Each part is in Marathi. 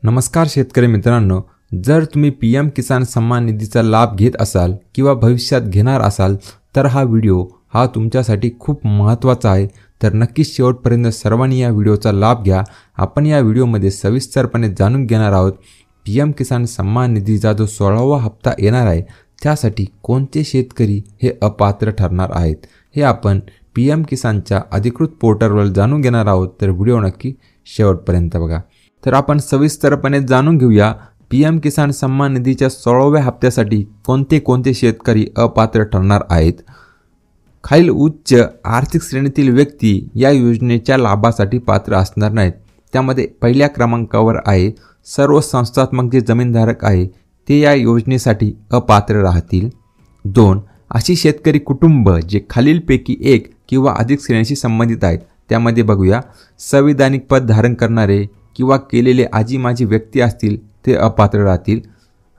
नमस्कार शेतकरी मित्रांनो, जर तुम्ही पीएम किसान सन्मान निधीचा लाभ घेत असाल किंवा भविष्यात घेणार असाल तर हा व्हिडिओ तुमच्यासाठी खूप महत्त्वाचा आहे। तर नक्कीच शेवटपर्यंत सर्वांनी या व्हिडिओचा लाभ घ्या। आपण या व्हिडिओमध्ये सविस्तरपणे जाणून घेणार आहोत पीएम किसान सन्मान निधीचा जो 16वा हप्ता येणार आहे त्यासाठी कोणते शेतकरी हे अपात्र ठरणार आहेत हे आपण पीएम किसानच्या अधिकृत पोर्टलवर जाणून घेणार आहोत। तर व्हिडिओ नक्की शेवटपर्यंत बघा। तर आपण सविस्तरपणे जाणून घेऊया पीएम किसान सन्मान निधीच्या 16व्या हप्त्यासाठी कोणते शेतकरी अपात्र ठरणार आहेत। खालील उच्च आर्थिक श्रेणीतील व्यक्ती या योजनेच्या लाभासाठी पात्र असणार नाहीत। त्यामध्ये पहिल्या क्रमांकावर आहे सर्व संस्थात्मक जे जमीनधारक आहे ते या योजनेसाठी अपात्र राहतील। 2 अशी शेतकरी कुटुंब जे खालीलपैकी एक किंवा अधिक श्रेणीशी संबंधित आहेत। त्यामध्ये बघूया संविधानिक पद धारण करणारे किंवा केलेले आजी माजी व्यक्ती असतील ते अपात्र राहतील।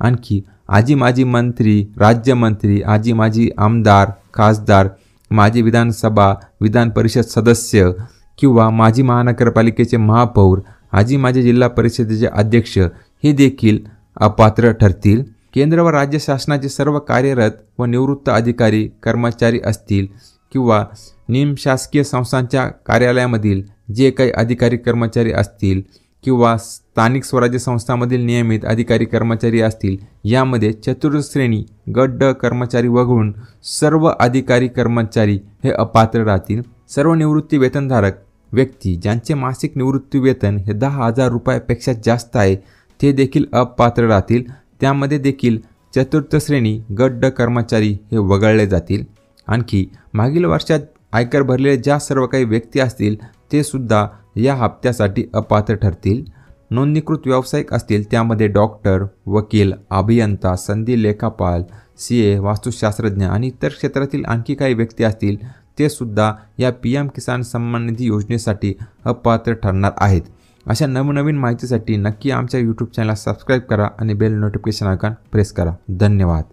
आणखी आजी माजी मंत्री, राज्यमंत्री, आजी माजी आमदार, खासदार, माजी विधानसभा विधान परिषद सदस्य किंवा माजी महानगरपालिकेचे महापौर, आजी माजी जिल्हा परिषदेचे अध्यक्ष हे देखील अपात्र ठरतील। केंद्र व राज्य शासनाचे सर्व कार्यरत व निवृत्त अधिकारी कर्मचारी असतील किंवा निमशासकीय संस्थांच्या कार्यालयामधील जे काही अधिकारी कर्मचारी असतील किंवा स्थानिक स्वराज्य संस्थांमधील नियमित अधिकारी कर्मचारी असतील, यामध्ये चतुर्थ श्रेणी गट ड कर्मचारी वगळून सर्व अधिकारी कर्मचारी हे अपात्र राहतील। सर्व निवृत्ती वेतनधारक व्यक्ती ज्यांचे मासिक निवृत्ती वेतन हे 10,000 रुपयापेक्षा जास्त आहे ते देखील अपात्र राहतील। त्यामध्ये देखील चतुर्थ श्रेणी गट ड कर्मचारी हे वगळले जातील। आणखी मागील वर्षात आयकर भरलेले ज्या सर्व काही व्यक्ती असतील ते सुद्धा या हप्त्यासाठी अपात्र ठरतील। नोंदणीकृत व्यावसायिक असतील त्यामध्ये डॉक्टर, वकील, अभियंता, संधी लेखापाल, सीए, वास्तुशास्त्रज्ञ आणि इतर क्षेत्रातील आणखी काही व्यक्ती असतील ते सुद्धा या पीएम किसान सन्मान निधी योजनेसाठी अपात्र ठरणार आहेत। अशा नवनवीन माहितीसाठी नक्की आमच्या यूट्यूब चॅनलला सबस्क्राईब करा आणि बेल नोटिफिकेशन आयकॉन प्रेस करा। धन्यवाद।